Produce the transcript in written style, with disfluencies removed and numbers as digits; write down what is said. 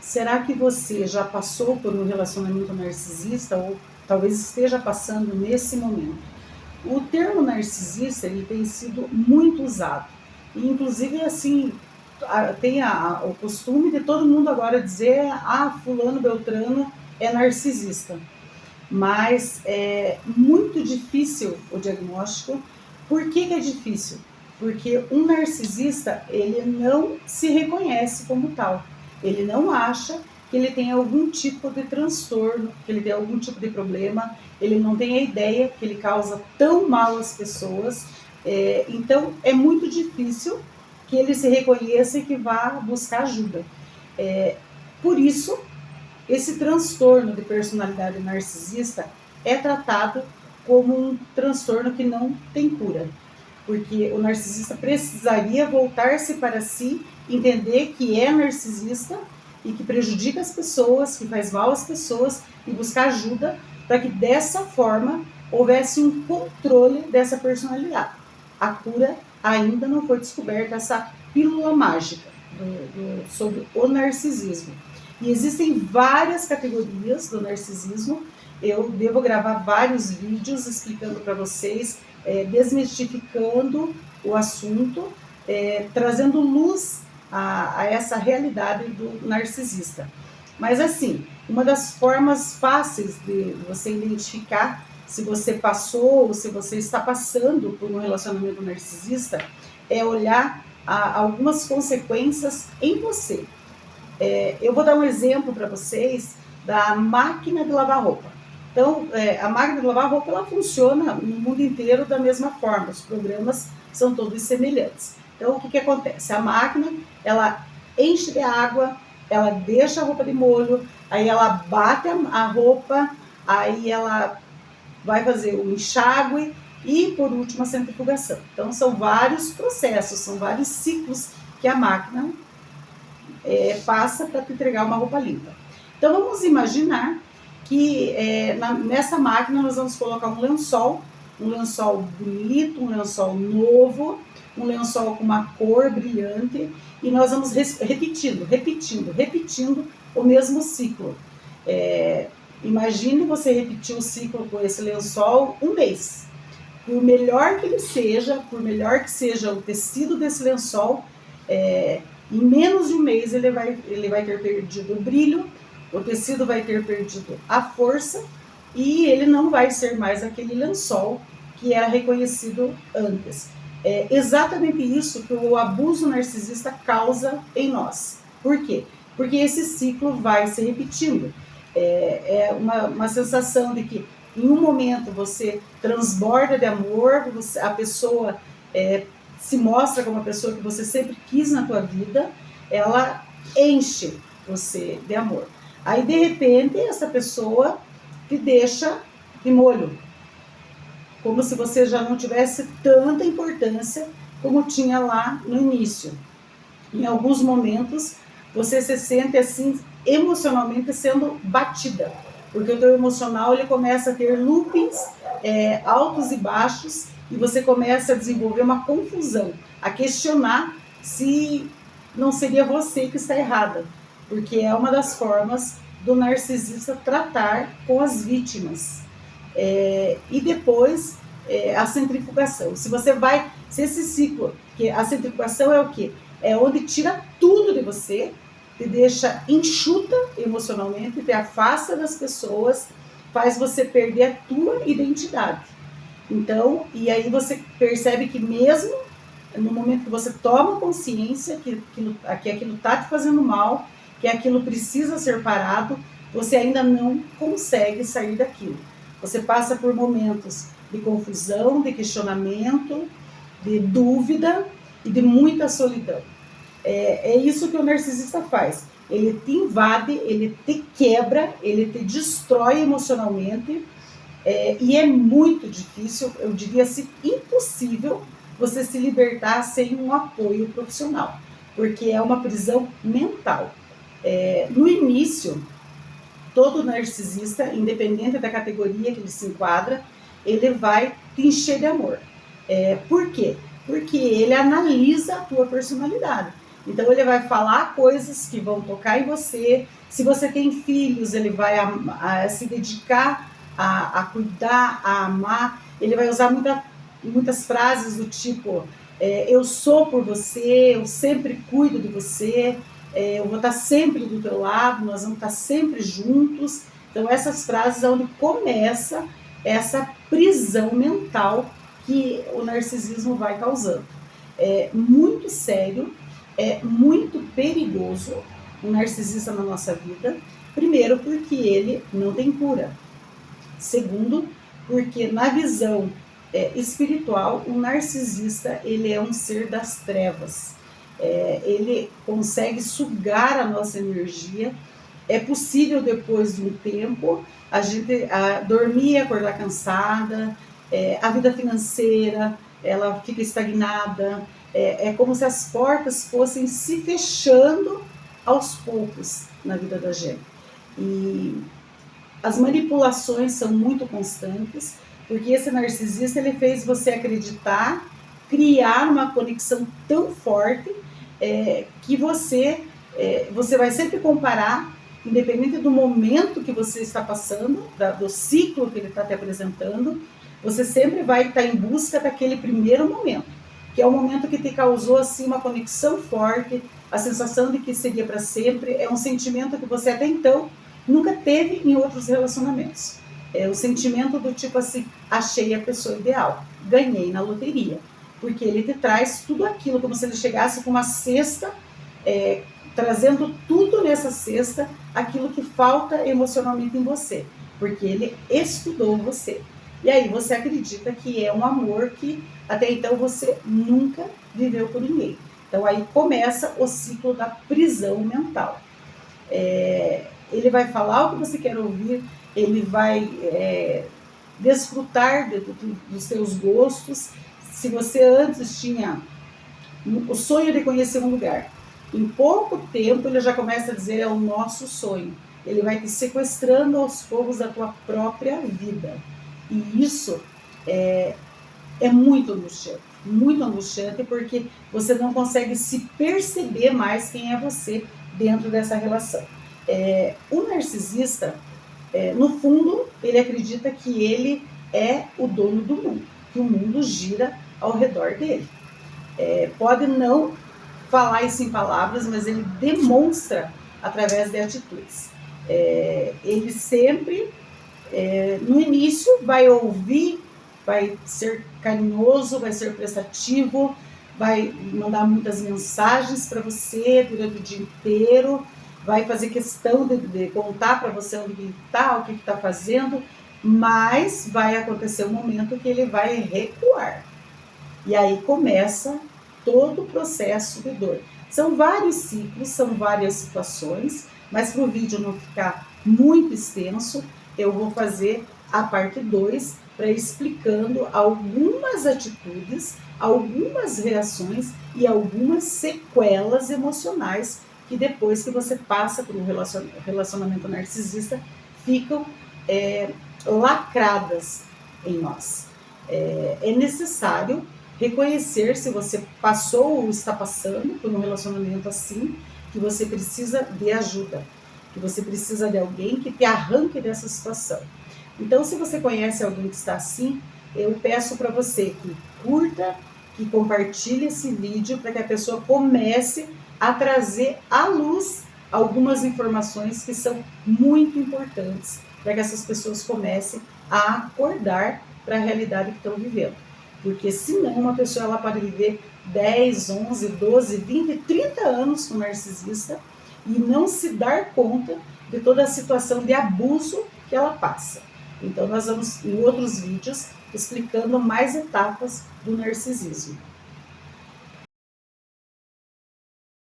Será que você já passou por um relacionamento narcisista ou talvez esteja passando nesse momento? O termo narcisista ele tem sido muito usado. E, inclusive, assim, tem o costume de todo mundo agora dizer fulano, beltrano é narcisista. Mas é muito difícil o diagnóstico. Por que é difícil? Porque um narcisista, ele não se reconhece como tal. Ele não acha que ele tem algum tipo de transtorno, que ele tem algum tipo de problema, ele não tem a ideia que ele causa tão mal às pessoas. Então, é muito difícil que ele se reconheça e que vá buscar ajuda. Por isso, esse transtorno de personalidade narcisista é tratado como um transtorno que não tem cura, porque o narcisista precisaria voltar-se para si, entender que é narcisista e que prejudica as pessoas, que faz mal às pessoas e buscar ajuda para que dessa forma houvesse um controle dessa personalidade. A cura ainda não foi descoberta, essa pílula mágica sobre o narcisismo. E existem várias categorias do narcisismo. Eu devo gravar vários vídeos explicando para vocês, desmistificando o assunto, trazendo luz a essa realidade do narcisista. Mas assim, uma das formas fáceis de você identificar se você passou ou se você está passando por um relacionamento narcisista é olhar algumas consequências em você. Eu vou dar um exemplo para vocês da máquina de lavar roupa. Então, a máquina de lavar roupa ela funciona no mundo inteiro da mesma forma, os programas são todos semelhantes. Então, o que acontece? A máquina, ela enche de água, ela deixa a roupa de molho, aí ela bate a roupa, aí ela vai fazer o enxágue e, por último, a centrifugação. Então, são vários processos, são vários ciclos que a máquina passa para te entregar uma roupa limpa. Então vamos imaginar que nessa máquina nós vamos colocar um lençol bonito, um lençol novo, um lençol com uma cor brilhante e nós vamos repetindo o mesmo ciclo. Imagine você repetir o ciclo com esse lençol um mês. Por melhor que ele seja, por melhor que seja o tecido desse lençol, em menos de um mês ele vai ter perdido o brilho, o tecido vai ter perdido a força e ele não vai ser mais aquele lençol que era reconhecido antes. É exatamente isso que o abuso narcisista causa em nós. Por quê? Porque esse ciclo vai se repetindo. É uma sensação de que em um momento você transborda de amor, a pessoa se mostra como uma pessoa que você sempre quis na tua vida, ela enche você de amor. Aí, de repente, essa pessoa te deixa de molho, como se você já não tivesse tanta importância como tinha lá no início. Em alguns momentos, você se sente assim, emocionalmente sendo batida, porque o teu emocional ele começa a ter loopings altos e baixos, e você começa a desenvolver uma confusão, a questionar se não seria você que está errada, porque é uma das formas do narcisista tratar com as vítimas. E depois a centrifugação. Se esse ciclo, que a centrifugação é o quê? É onde tira tudo de você, te deixa enxuta emocionalmente, te afasta das pessoas, faz você perder a tua identidade. Então, e aí você percebe que mesmo no momento que você toma consciência que aquilo está te fazendo mal, que aquilo precisa ser parado, você ainda não consegue sair daquilo. Você passa por momentos de confusão, de questionamento, de dúvida e de muita solidão. É isso que o narcisista faz. Ele te invade, ele te quebra, ele te destrói emocionalmente, e é muito difícil, eu diria assim, impossível você se libertar sem um apoio profissional, porque é uma prisão mental. No início, todo narcisista, independente da categoria que ele se enquadra, ele vai te encher de amor. Por quê? Porque ele analisa a tua personalidade. Então ele vai falar coisas que vão tocar em você. Se você tem filhos, ele vai se dedicar a cuidar, a amar. Ele vai usar muitas frases do tipo: eu sou por você, eu sempre cuido de você, eu vou estar sempre do teu lado, nós vamos estar sempre juntos. Então essas frases é onde começa essa prisão mental que o narcisismo vai causando. É muito sério, é muito perigoso um narcisista na nossa vida. Primeiro, porque ele não tem cura. Segundo, porque na visão espiritual, o narcisista ele é um ser das trevas. Ele consegue sugar a nossa energia. É possível, depois de um tempo, a gente dormir e acordar cansada, a vida financeira ela fica estagnada, é como se as portas fossem se fechando aos poucos na vida da gente. E as manipulações são muito constantes, porque esse narcisista ele fez você acreditar, criar uma conexão tão forte que você vai sempre comparar, independente do momento que você está passando, do ciclo que ele está te apresentando, você sempre vai estar em busca daquele primeiro momento, que é o momento que te causou assim uma conexão forte, a sensação de que seria para sempre, é um sentimento que você até então nunca teve em outros relacionamentos. É o sentimento do tipo assim: achei a pessoa ideal, ganhei na loteria, porque ele te traz tudo aquilo, como se ele chegasse com uma cesta, trazendo tudo nessa cesta, aquilo que falta emocionalmente em você, porque ele estudou você. E aí você acredita que é um amor que até então você nunca viveu com ninguém. Então aí começa o ciclo da prisão mental. Ele vai falar o que você quer ouvir, ele vai desfrutar dos seus gostos. Se você antes tinha o sonho de conhecer um lugar, em pouco tempo ele já começa a dizer: é o nosso sonho. Ele vai te sequestrando aos poucos da tua própria vida. E isso é muito angustiante, porque você não consegue se perceber mais quem é você dentro dessa relação. O narcisista, no fundo, ele acredita que ele é o dono do mundo, que o mundo gira ao redor dele. Pode não falar isso em palavras, mas ele demonstra através de atitudes. Ele sempre, no início, vai ouvir, vai ser carinhoso, vai ser prestativo, vai mandar muitas mensagens para você durante o dia inteiro, vai fazer questão de contar para você onde ele está, o que está fazendo, mas vai acontecer um momento que ele vai recuar. E aí começa todo o processo de dor. São vários ciclos, são várias situações, mas para o vídeo não ficar muito extenso, eu vou fazer a parte 2 para explicando algumas atitudes, algumas reações e algumas sequelas emocionais que depois que você passa por um relacionamento narcisista ficam lacradas em nós. É necessário reconhecer se você passou ou está passando por um relacionamento assim, que você precisa de ajuda, que você precisa de alguém que te arranque dessa situação. Então, se você conhece alguém que está assim, eu peço para você que curta, que compartilhe esse vídeo para que a pessoa comece a trazer à luz algumas informações que são muito importantes para que essas pessoas comecem a acordar para a realidade que estão vivendo. Porque senão uma pessoa ela pode viver 10, 11, 12, 20, 30 anos com narcisista e não se dar conta de toda a situação de abuso que ela passa. Então nós vamos em outros vídeos explicando mais etapas do narcisismo.